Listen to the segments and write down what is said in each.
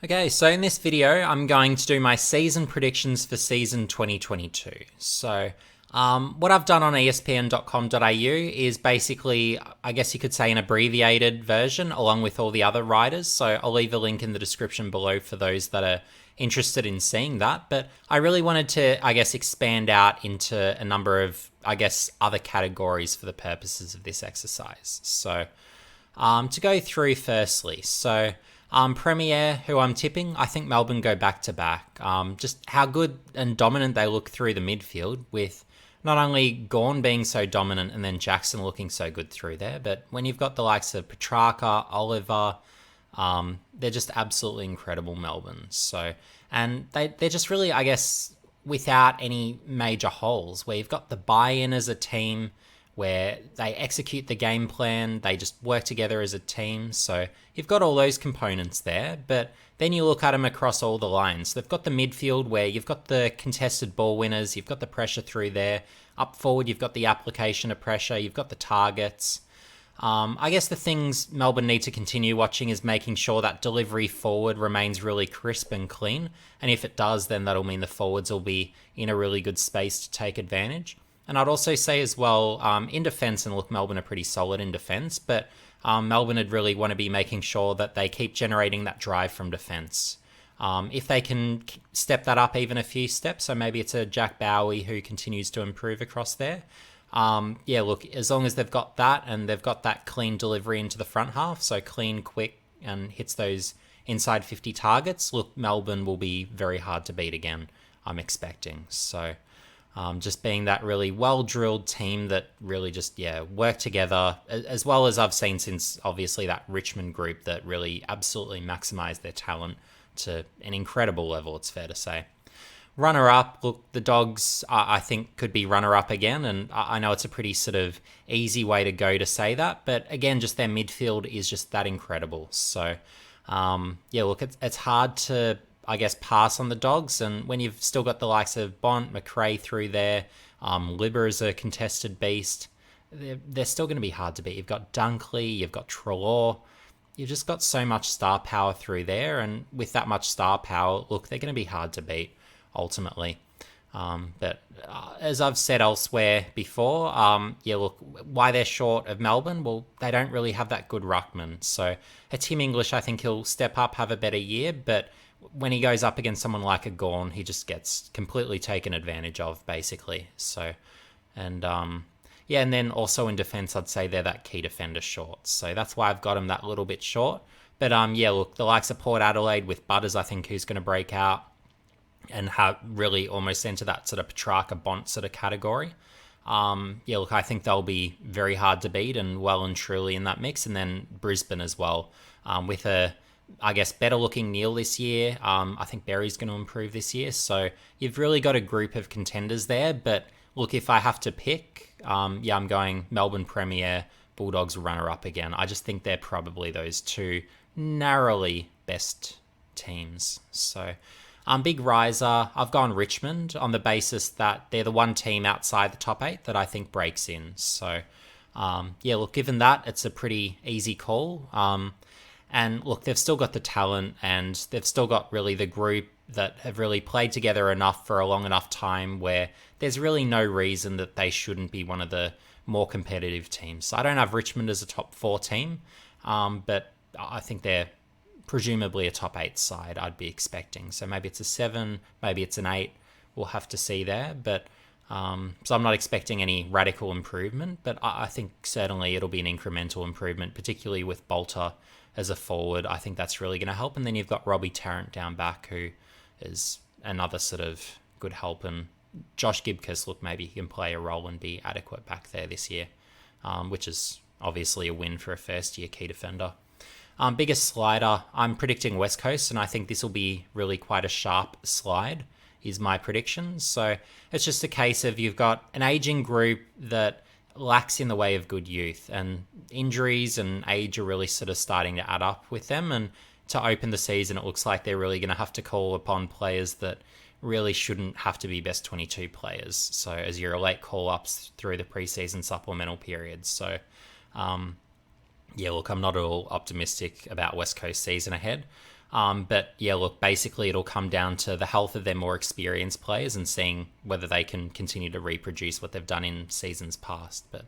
Okay, so in this video, I'm going to do my season predictions for season 2022. So, what I've done on espn.com.au is basically, I guess you could say, an abbreviated version along with all the other writers. So, I'll leave a link in the description below for those that are interested in seeing that. But I really wanted to, I guess, expand out into a number of, I guess, other categories for the purposes of this exercise. So, to go through firstly, so Premier, who I'm tipping, I think Melbourne go back to back. Just how good and dominant they look through the midfield, with not only Gawn being so dominant and then Jackson looking so good through there, but when you've got the likes of Petrarca, Oliver, they're just absolutely incredible, Melbourne. So, and they're just really, I guess, without any major holes, where you've got the buy-in as a team, where they execute the game plan, they just work together as a team. So you've got all those components there, but then you look at them across all the lines. They've got the midfield where you've got the contested ball winners, you've got the pressure through there. Up forward, you've got the application of pressure, you've got the targets. I guess the things Melbourne need to continue watching is making sure that delivery forward remains really crisp and clean. And if it does, then that'll mean the forwards will be in a really good space to take advantage. And I'd also say as well, in defence, and look, Melbourne are pretty solid in defence, but Melbourne would really want to be making sure that they keep generating that drive from defence. If they can step that up even a few steps, so maybe it's a Jack Bowie who continues to improve across there. Look, as long as they've got that and they've got that clean delivery into the front half, so clean, quick, and hits those inside 50 targets, look, Melbourne will be very hard to beat again, I'm expecting. So just being that really well-drilled team that really just, work together, as well as I've seen since, obviously, that Richmond group that really absolutely maximised their talent to an incredible level, it's fair to say. Runner-up, look, the Dogs, I think, could be runner-up again, and I know it's a pretty sort of easy way to go to say that, but again, just their midfield is just that incredible. So, look, it's hard to, I guess, pass on the Dogs, and when you've still got the likes of Bont, McRae through there, Libber is a contested beast, they're still going to be hard to beat. You've got Dunkley, you've got Treloar, you've just got so much star power through there, and with that much star power, look, they're going to be hard to beat, ultimately. But as I've said elsewhere before, look, why they're short of Melbourne, well, they don't really have that good ruckman. So a Tim English, I think he'll step up, have a better year, but when he goes up against someone like a Gawn, he just gets completely taken advantage of, basically. So, and and then also in defence, I'd say they're that key defender short. So that's why I've got him that little bit short. But look, the likes of Port Adelaide with Butters, I think, who's going to break out and have really almost enter that sort of Petrarca Bont sort of category. Look, I think they'll be very hard to beat and well and truly in that mix. And then Brisbane as well, with a, I guess, better looking Neil this year. I think Berry's going to improve this year. So you've really got a group of contenders there. But look, if I have to pick, I'm going Melbourne Premier, Bulldogs runner-up again. I just think they're probably those two narrowly best teams. So big riser, I've gone Richmond on the basis that they're the one team outside the top 8 that I think breaks in. So look, given that, it's a pretty easy call. And look, they've still got the talent and they've still got really the group that have really played together enough for a long enough time where there's really no reason that they shouldn't be one of the more competitive teams. So I don't have Richmond as a top 4 team, but I think they're presumably a top 8 side, I'd be expecting. So maybe it's a 7, maybe it's an 8. We'll have to see there. But so I'm not expecting any radical improvement, but I think certainly it'll be an incremental improvement, particularly with Bolter as a forward. I think that's really going to help. And then you've got Robbie Tarrant down back, who is another sort of good help. And Josh Gibcus, look, maybe he can play a role and be adequate back there this year, which is obviously a win for a first-year key defender. Biggest slider, I'm predicting West Coast, and I think this will be really quite a sharp slide, is my prediction. So it's just a case of you've got an aging group that lacks in the way of good youth, and injuries and age are really sort of starting to add up with them. And to open the season, it looks like they're really going to have to call upon players that really shouldn't have to be best 22 players. So as your late call-ups through the preseason supplemental period. So look, I'm not at all optimistic about West Coast season ahead. But yeah, look, basically it'll come down to the health of their more experienced players and seeing whether they can continue to reproduce what they've done in seasons past. But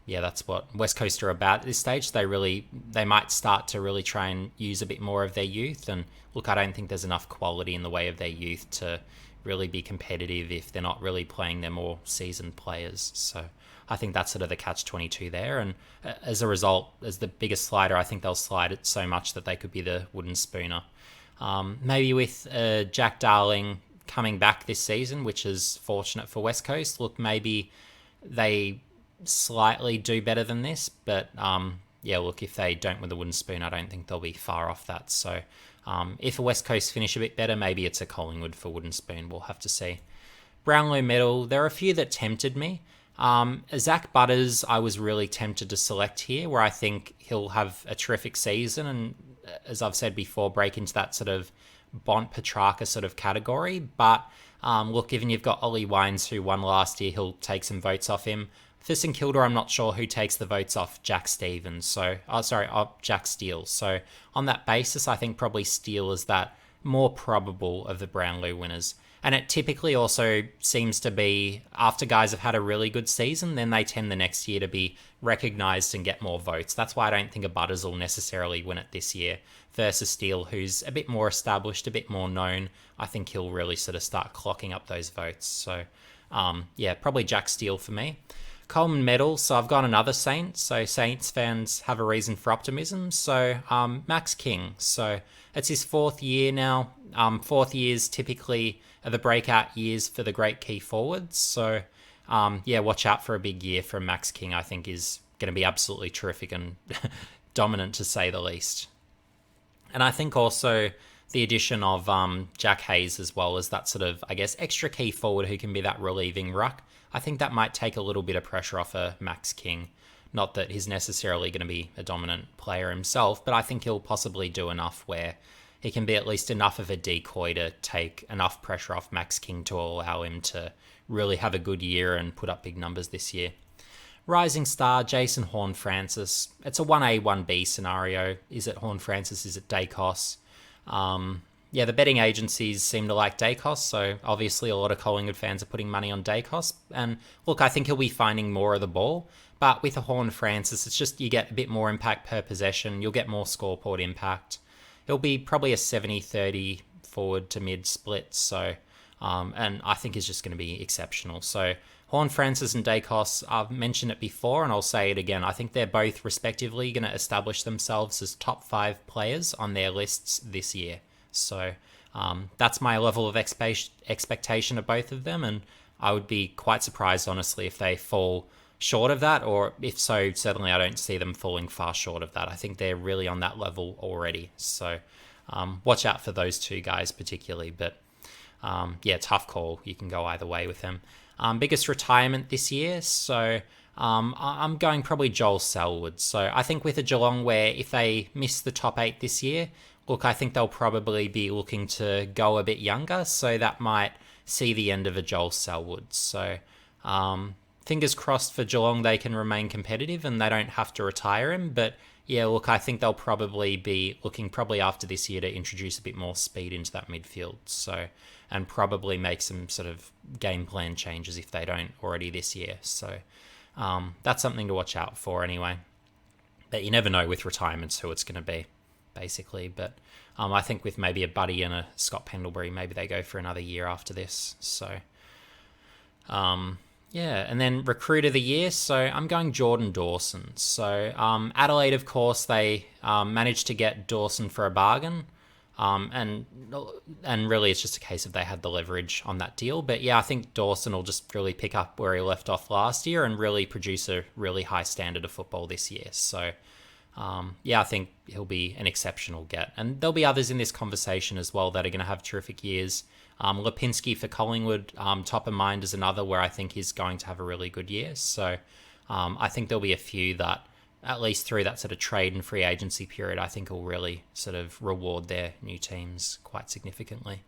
yeah, that's what West Coast are about at this stage. They might start to really try and use a bit more of their youth. And look, I don't think there's enough quality in the way of their youth to really be competitive if they're not really playing their more seasoned players. So I think that's sort of the catch-22 there. And as a result, as the biggest slider, I think they'll slide it so much that they could be the wooden spooner. Maybe with Jack Darling coming back this season, which is fortunate for West Coast. Look, maybe they slightly do better than this, but yeah, look, if they don't win the wooden spoon, I don't think they'll be far off that. So if a West Coast finish a bit better, maybe it's a Collingwood for wooden spoon. We'll have to see. Brownlow medal, there are a few that tempted me. Zach Butters, I was really tempted to select here, where I think he'll have a terrific season and, as I've said before, break into that sort of Bont Petrarca sort of category. But look, given you've got Ollie Wines, who won last year, he'll take some votes off him. For St Kilda, I'm not sure who takes the votes off Jack Stevens. So, Jack Steele. So on that basis, I think probably Steele is that more probable of the Brownlow winners. And it typically also seems to be after guys have had a really good season, then they tend the next year to be recognised and get more votes. That's why I don't think a Butters will necessarily win it this year versus Steele, who's a bit more established, a bit more known. I think he'll really sort of start clocking up those votes. So, yeah, probably Jack Steele for me. Coleman medal, so I've got another Saint. So Saints fans have a reason for optimism. So Max King. So it's his 4th year now. 4th years typically are the breakout years for the great key forwards. So yeah, watch out for a big year from Max King. I think is going to be absolutely terrific and dominant to say the least. And I think also the addition of Jack Hayes as well as that sort of, I guess, extra key forward who can be that relieving ruck. I think that might take a little bit of pressure off a Max King. Not that he's necessarily going to be a dominant player himself, but I think he'll possibly do enough where he can be at least enough of a decoy to take enough pressure off Max King to allow him to really have a good year and put up big numbers this year. Rising star, Jason Horne-Francis. It's a 1A, 1B scenario. Is it Horne-Francis? Is it Daicos? Yeah, the betting agencies seem to like Daicos, so obviously a lot of Collingwood fans are putting money on Daicos. And look, I think he'll be finding more of the ball, but with a Horne-Francis, it's just you get a bit more impact per possession, you'll get more scoreboard impact. It'll be probably a 70-30 forward to mid split, so and I think is just going to be exceptional. So Horne-Francis and Daicos, I've mentioned it before and I'll say it again. I think they're both respectively going to establish themselves as top 5 players on their lists this year. So that's my level of expectation of both of them, and I would be quite surprised, honestly, if they fall short of that, or if so, certainly I don't see them falling far short of that. I think they're really on that level already. So watch out for those two guys particularly, but yeah, tough call. You can go either way with them. Biggest retirement this year, so I'm going probably Joel Selwood. So I think with a Geelong where if they miss the top 8 this year, look, I think they'll probably be looking to go a bit younger, so that might see the end of a Joel Selwood. So fingers crossed for Geelong they can remain competitive and they don't have to retire him. But yeah, look, I think they'll probably be looking probably after this year to introduce a bit more speed into that midfield. So, and probably make some sort of game plan changes if they don't already this year. So that's something to watch out for anyway. But you never know with retirements who it's going to be, basically. But I think with maybe a Buddy and a Scott Pendlebury, maybe they go for another year after this. So yeah, and then recruit of the year. So I'm going Jordan Dawson. So Adelaide, of course, they managed to get Dawson for a bargain. And really it's just a case of they had the leverage on that deal. But yeah, I think Dawson will just really pick up where he left off last year and really produce a really high standard of football this year. So yeah, I think he'll be an exceptional get. And there'll be others in this conversation as well that are going to have terrific years. Lipinski for Collingwood, top of mind is another where I think he's going to have a really good year. So I think there'll be a few that, at least through that sort of trade and free agency period, I think will really sort of reward their new teams quite significantly.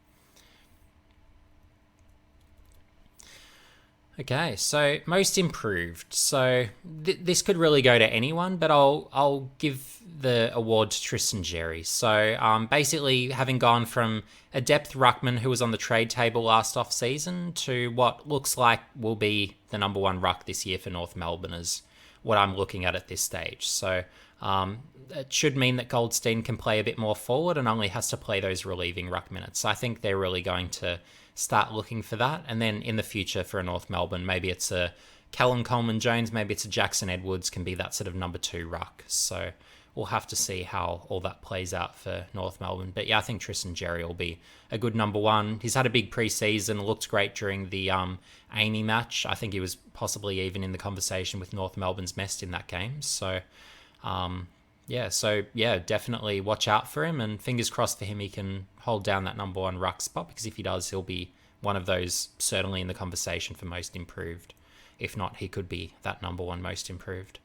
Okay, so most improved. So this could really go to anyone, but I'll give the award to Tristan Xerri. So basically, having gone from a depth ruckman who was on the trade table last off season to what looks like will be the number one ruck this year for North Melbourne is what I'm looking at this stage. So it should mean that Goldstein can play a bit more forward and only has to play those relieving ruck minutes. I think they're really going to start looking for that. And then in the future for a North Melbourne, maybe it's a Callum Coleman-Jones, maybe it's a Jackson Edwards can be that sort of number two ruck. So we'll have to see how all that plays out for North Melbourne. But yeah, I think Tristan Xerri will be a good number one. He's had a big preseason, looked great during the AAMI match. I think he was possibly even in the conversation with North Melbourne's best in that game. So definitely watch out for him, and fingers crossed for him he can hold down that number one ruck spot, because if he does, he'll be one of those certainly in the conversation for most improved. If not, he could be that number one most improved.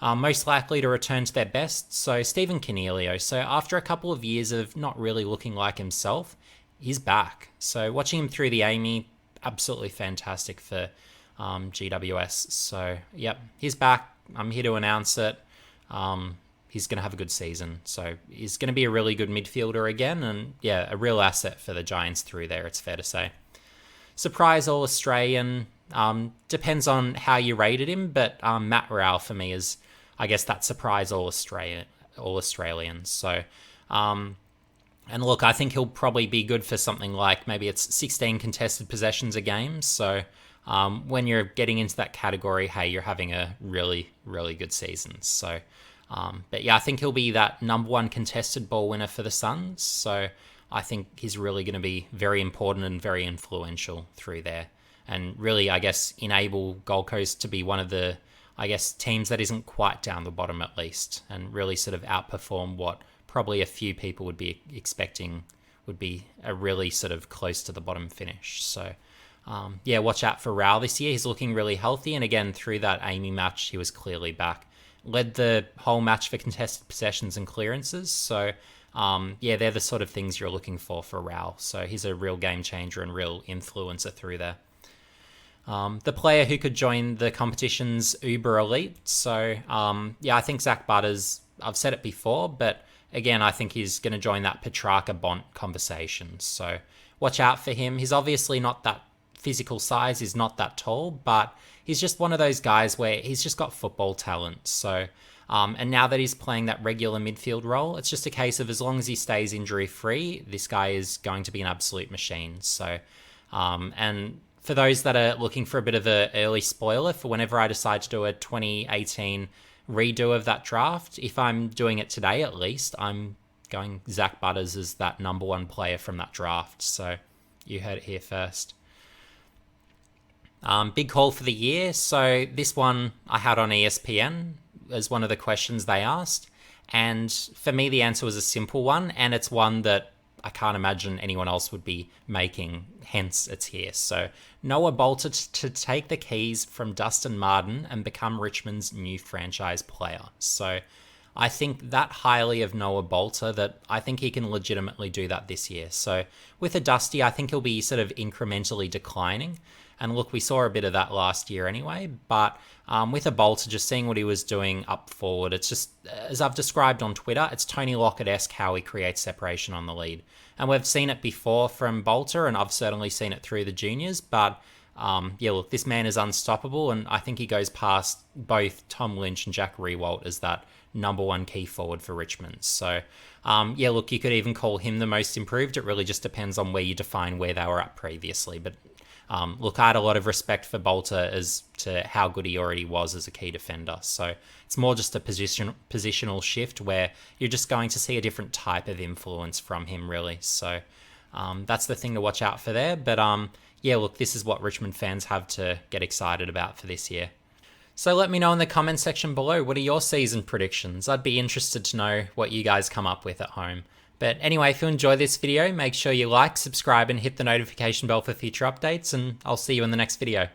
Most likely to return to their best, so Stephen Coniglio. So after a couple of years of not really looking like himself, he's back. So watching him through the AAMI, absolutely fantastic for GWS. So yep, he's back. I'm here to announce it. He's going to have a good season. So he's going to be a really good midfielder again. And yeah, a real asset for the Giants through there, it's fair to say. Surprise All-Australian. Depends on how you rated him. But Matt Rowell for me is, I guess, that surprise All-Australian. So, and look, I think he'll probably be good for something like maybe it's 16 contested possessions a game. So when you're getting into that category, hey, you're having a really, really good season. So, but yeah, I think he'll be that number one contested ball winner for the Suns. So I think he's really going to be very important and very influential through there. And really, I guess, enable Gold Coast to be one of the, I guess, teams that isn't quite down the bottom at least, and really sort of outperform what probably a few people would be expecting would be a really sort of close to the bottom finish. So watch out for Rowell this year. He's looking really healthy. And again, through that AAMI match, he was clearly back. Led the whole match for contested possessions and clearances. So, they're the sort of things you're looking for Rowell. So he's a real game changer and real influencer through there. The player who could join the competition's uber elite. So, I think Zach Butters, I've said it before, but again, I think he's going to join that Petrarca-Bont conversation. So watch out for him. He's obviously not that physical size, he's not that tall, but he's just one of those guys where he's just got football talent. So, and now that he's playing that regular midfield role, it's just a case of as long as he stays injury-free, this guy is going to be an absolute machine. So, and for those that are looking for a bit of an early spoiler for whenever I decide to do a 2018 redo of that draft, if I'm doing it today at least, I'm going Zach Butters as that number one player from that draft. So you heard it here first. Big call for the year. So this one I had on ESPN as one of the questions they asked. And for me, the answer was a simple one. And it's one that I can't imagine anyone else would be making. Hence, it's here. So Noah Bolter to take the keys from Dustin Martin and become Richmond's new franchise player. So I think that highly of Noah Bolter that I think he can legitimately do that this year. So with a Dusty, I think he'll be sort of incrementally declining. And look, we saw a bit of that last year anyway, but with a Bolter, just seeing what he was doing up forward, it's just, as I've described on Twitter, it's Tony Lockett-esque how he creates separation on the lead. And we've seen it before from Bolter, and I've certainly seen it through the juniors, but look, this man is unstoppable, and I think he goes past both Tom Lynch and Jack Riewoldt as that number one key forward for Richmond. So, look, you could even call him the most improved. It really just depends on where you define where they were at previously, but look, I had a lot of respect for Bolter as to how good he already was as a key defender. So it's more just a positional shift where you're just going to see a different type of influence from him, really. So that's the thing to watch out for there. But look, this is what Richmond fans have to get excited about for this year. So let me know in the comment section below, what are your season predictions? I'd be interested to know what you guys come up with at home. But anyway, if you enjoyed this video, make sure you like, subscribe, and hit the notification bell for future updates, and I'll see you in the next video.